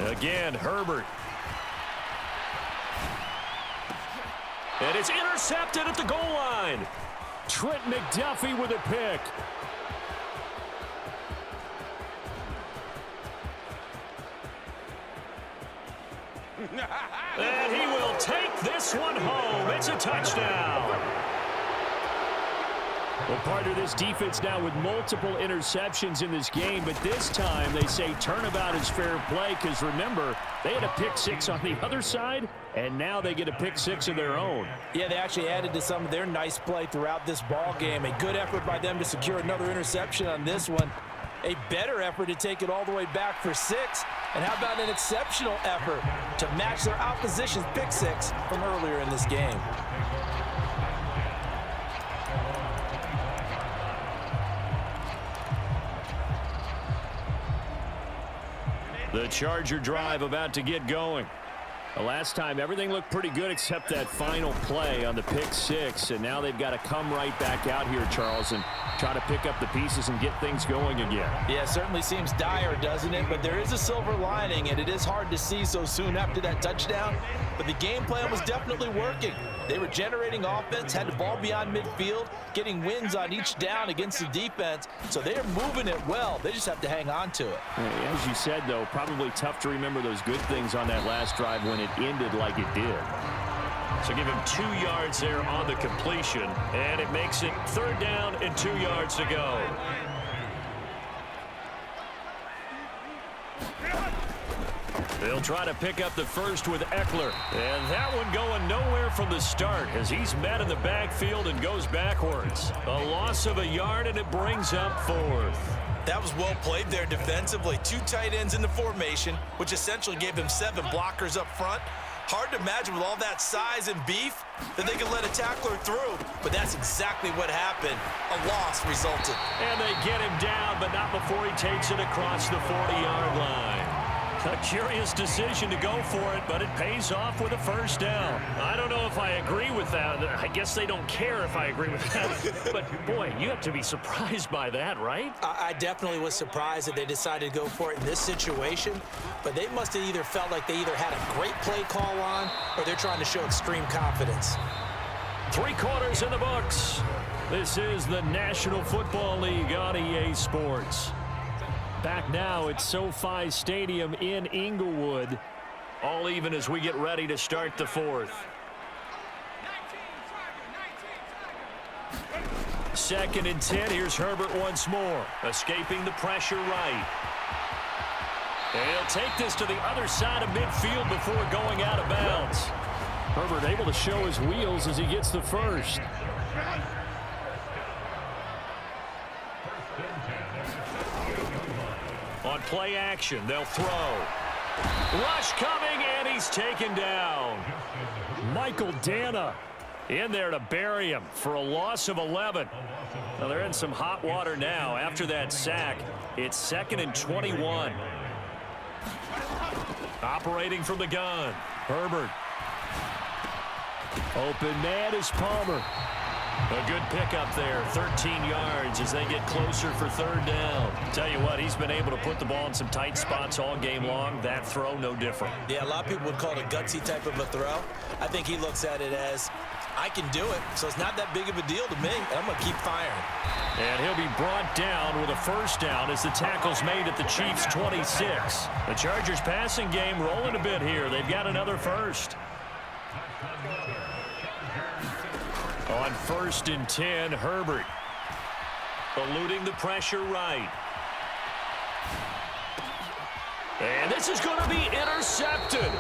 Again, Herbert. And it's intercepted at the goal line. Trent McDuffie with a pick. And he will take this one home. It's a touchdown. Well, part of this defense now with multiple interceptions in this game, but this time they say turnabout is fair play because, remember, they had a pick six on the other side, and now they get a pick six of their own. Yeah, they actually added to some of their nice play throughout this ball game. A good effort by them to secure another interception on this one. A better effort to take it all the way back for 6. And how about an exceptional effort to match their opposition's pick six from earlier in this game? The Charger drive about to get going. The last time, everything looked pretty good except that final play on the pick six. And now they've got to come right back out here, Charles, and try to pick up the pieces and get things going again. Yeah, it certainly seems dire, doesn't it? But there is a silver lining, and it is hard to see so soon after that touchdown. But the game plan was definitely working. They were generating offense, had the ball beyond midfield, getting wins on each down against the defense. So they are moving it well. They just have to hang on to it. As you said, though, probably tough to remember those good things on that last drive when it ended like it did. So give him 2 yards there on the completion, and it makes it 3rd down and 2 yards to go. They'll try to pick up the first with Eckler. And that one going nowhere from the start as he's met in the backfield and goes backwards. A loss of a yard, and it brings up 4th. That was well played there defensively. 2 tight ends in the formation, which essentially gave him 7 blockers up front. Hard to imagine with all that size and beef that they could let a tackler through, but that's exactly what happened. A loss resulted. And they get him down, but not before he takes it across the 40-yard line. A curious decision to go for it, but it pays off with a 1st down. I don't know if I agree with that. I guess they don't care if I agree with that. But, boy, you have to be surprised by that, right? I definitely was surprised that they decided to go for it in this situation. But they must have either felt like they either had a great play call on or they're trying to show extreme confidence. 3 quarters in the books. This is the National Football League on EA Sports. Back now at SoFi Stadium in Inglewood. All even as we get ready to start the 4th. 2nd and 10. Here's Herbert once more. Escaping the pressure right. And he'll take this to the other side of midfield before going out of bounds. Herbert able to show his wheels as he gets the first. On play action, they'll throw. Rush coming, and he's taken down. Michael Dana in there to bury him for a loss of 11. Now they're in some hot water now after that sack. It's 2nd and 21. Operating from the gun, Herbert. Open man is Palmer. A good pickup there, 13 yards as they get closer for 3rd down. Tell you what, he's been able to put the ball in some tight spots all game long. That throw, no different. Yeah, a lot of people would call it a gutsy type of a throw. I think he looks at it as, I can do it, so it's not that big of a deal to me, and I'm going to keep firing. And he'll be brought down with a 1st down as the tackle's made at the Chiefs' 26. The Chargers passing game rolling a bit here. They've got another 1st. On 1st and 10, Herbert eluding the pressure right. And this is going to be intercepted.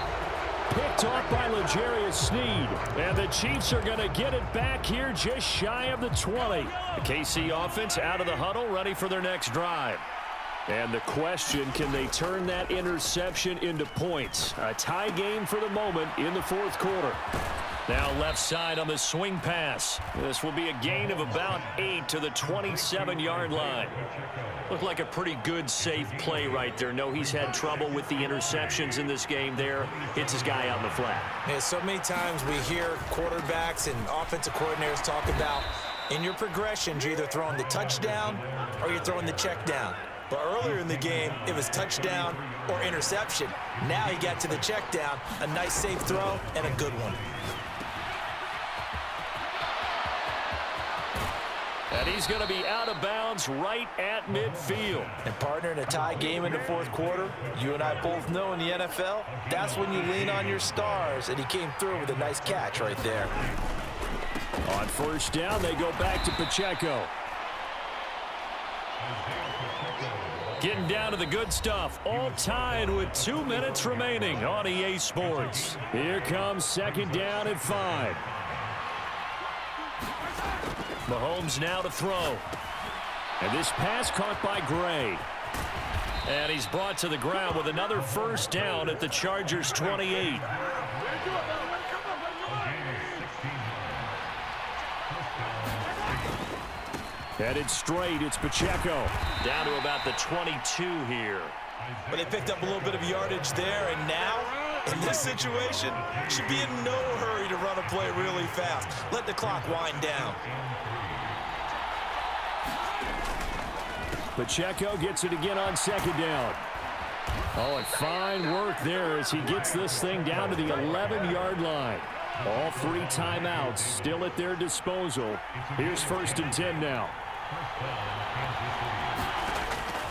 Picked off by L'Jarius Sneed. And the Chiefs are going to get it back here just shy of the 20. The KC offense out of the huddle, ready for their next drive. And the question, can they turn that interception into points? A tie game for the moment in the 4th quarter. Now left side on the swing pass. This will be a gain of about 8 to the 27-yard line. Looked like a pretty good, safe play right there. No, he's had trouble with the interceptions in this game there. Hits his guy out in the flat. Yeah, so many times we hear quarterbacks and offensive coordinators talk about in your progressions, you're either throwing the touchdown or you're throwing the check down. But earlier in the game, it was touchdown or interception. Now he got to the check down. A nice safe throw and a good one. And he's going to be out of bounds right at midfield. And partner, in a tie game in the fourth quarter, you and I both know in the NFL, that's when you lean on your stars. And he came through with a nice catch right there. On first down, they go back to Pacheco. Getting down to the good stuff. All tied with 2 minutes remaining on EA Sports. Here comes second down at 5. Mahomes now to throw. And this pass caught by Gray. And he's brought to the ground with another first down at the Chargers' 28. Headed straight, it's Pacheco. Down to about the 22 here. But they picked up a little bit of yardage there, and now, in this situation, should be in no hurry to run a play really fast. Let the clock wind down. Pacheco gets it again on second down. Oh, and fine work there as he gets this thing down to the 11-yard line. All 3 timeouts still at their disposal. Here's first and 10 now.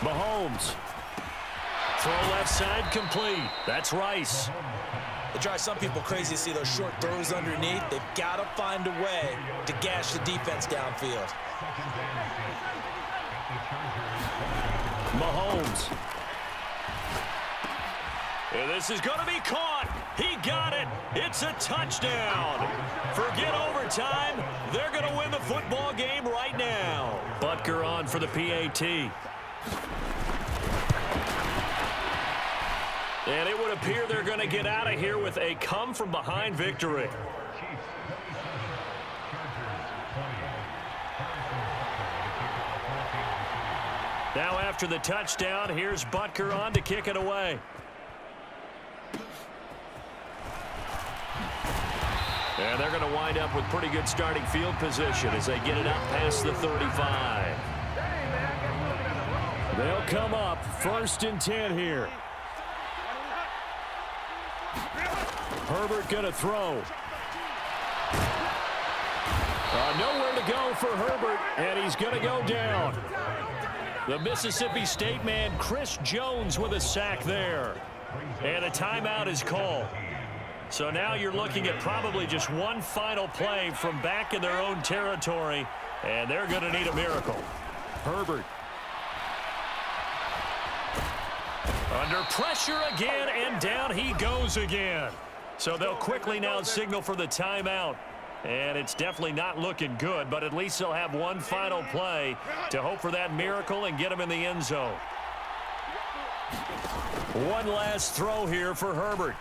Mahomes. Throw left side complete. That's Rice. It drives some people crazy to see those short throws underneath. They've got to find a way to gash the defense downfield. Mahomes. And this is going to be caught. He got it. It's a touchdown. Forget overtime. They're going to win the football game right now. Butker on for the PAT. And it would appear they're going to get out of here with a come-from-behind victory. Now after the touchdown, here's Butker on to kick it away. And they're going to wind up with pretty good starting field position as they get it up past the 35. They'll come up first and 10 here. Herbert going to throw. Nowhere to go for Herbert, and he's going to go down. The Mississippi State man, Chris Jones, with a sack there. And a timeout is called. So now you're looking at probably just one final play from back in their own territory, and they're going to need a miracle. Herbert. Under pressure again, and down he goes again. So they'll quickly now signal for the timeout. And it's definitely not looking good, but at least they'll have one final play to hope for that miracle and get them in the end zone. One last throw here for Herbert.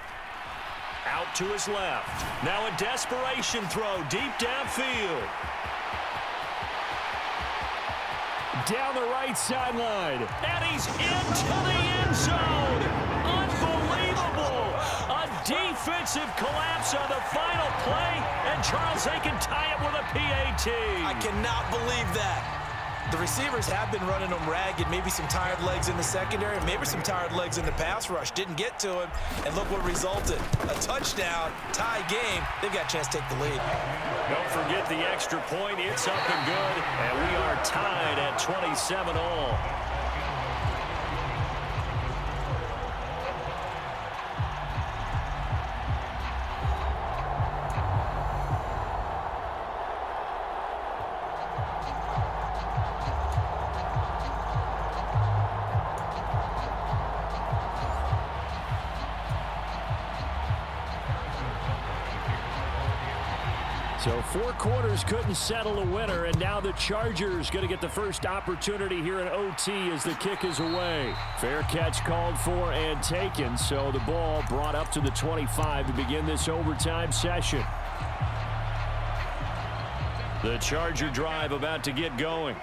Out to his left. Now a desperation throw deep downfield. Down the right sideline. And he's into the end zone. Unbelievable. A defensive collapse on the final play. And Charles, they can tie it with a PAT. I cannot believe that. The receivers have been running them ragged. Maybe some tired legs in the secondary. Maybe some tired legs in the pass rush. Didn't get to him. And look what resulted. A touchdown, tie game. They've got a chance to take the lead. Don't forget the extra point. It's up and good. And we are tied at 27 all. So 4 quarters couldn't settle a winner, and now the Chargers going to get the first opportunity here in OT as the kick is away. Fair catch called for and taken, so the ball brought up to the 25 to begin this overtime session. The Charger drive about to get going.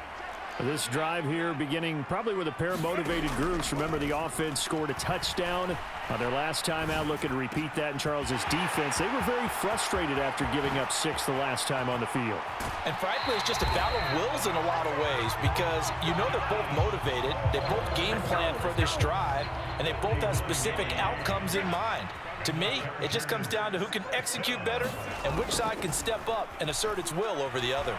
This drive here beginning probably with a pair of motivated groups. Remember, the offense scored a touchdown on their last time out. Looking to repeat that in Charles's defense. They were very frustrated after giving up 6 the last time on the field. And frankly, it's just a battle of wills in a lot of ways because you know they're both motivated. They both game plan for this drive, and they both have specific outcomes in mind. To me, it just comes down to who can execute better and which side can step up and assert its will over the other.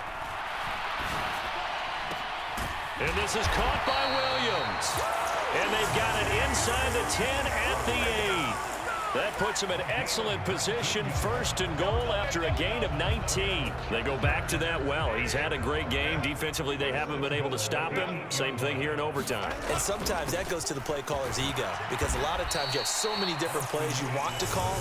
And this is caught by Williams. And they've got it inside the 10 at the 8. That puts them in excellent position, 1st and goal after a gain of 19. They go back to that well. He's had a great game. Defensively, they haven't been able to stop him. Same thing here in overtime. And sometimes that goes to the play caller's ego because a lot of times you have so many different plays you want to call.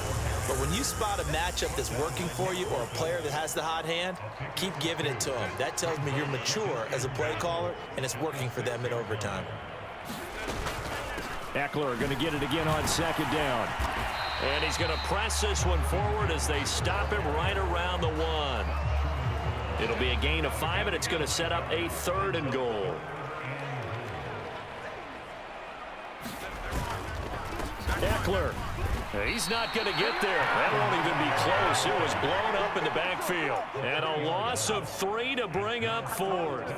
But when you spot a matchup that's working for you or a player that has the hot hand, keep giving it to him. That tells me you're mature as a play caller, and it's working for them in overtime. Eckler going to get it again on 2nd down. And he's going to press this one forward as they stop him right around the 1. It'll be a gain of 5, and it's going to set up a 3rd and goal. Eckler. He's not going to get there. That won't even be close. It was blown up in the backfield. And a loss of 3 to bring up 4th.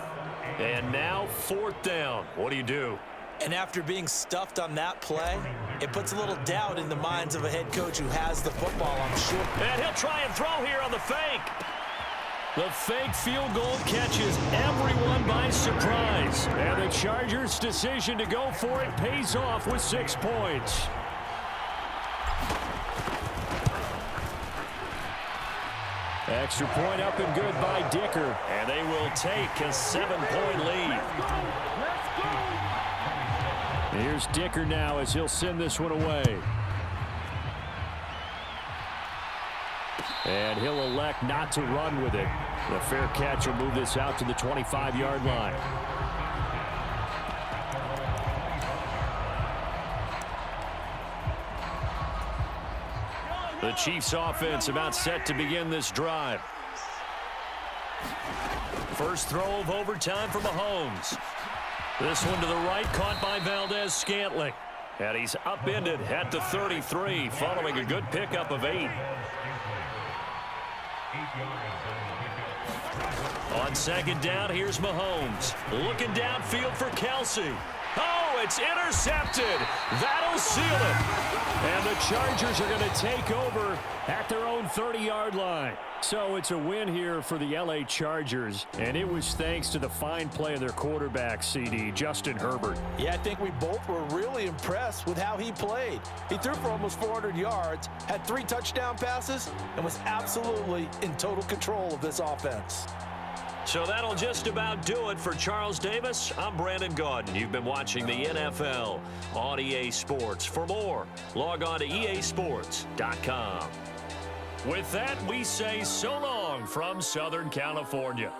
And now 4th down. What do you do? And after being stuffed on that play, it puts a little doubt in the minds of a head coach who has the football, I'm sure. And he'll try and throw here on the fake. The fake field goal catches everyone by surprise. And the Chargers' decision to go for it pays off with 6 points. Extra point up and good by Dicker. And they will take a 7-point lead. Here's Dicker now as he'll send this one away. And he'll elect not to run with it. The fair catch will move this out to the 25-yard line. The Chiefs offense about set to begin this drive. First throw of overtime for Mahomes. This one to the right, caught by Valdez-Scantling. And he's upended at the 33, following a good pickup of 8. On 2nd down, here's Mahomes. Looking downfield for Kelsey. Oh, it's intercepted. That'll seal it. And the Chargers are going to take over at their own 30-yard line. So it's a win here for the L.A. Chargers, and it was thanks to the fine play of their quarterback, CD, Justin Herbert. Yeah, I think we both were really impressed with how he played. He threw for almost 400 yards, had 3 touchdown passes, and was absolutely in total control of this offense. So that'll just about do it for Charles Davis. I'm Brandon Gaudin. You've been watching the NFL on EA Sports. For more, log on to easports.com. With that, we say so long from Southern California.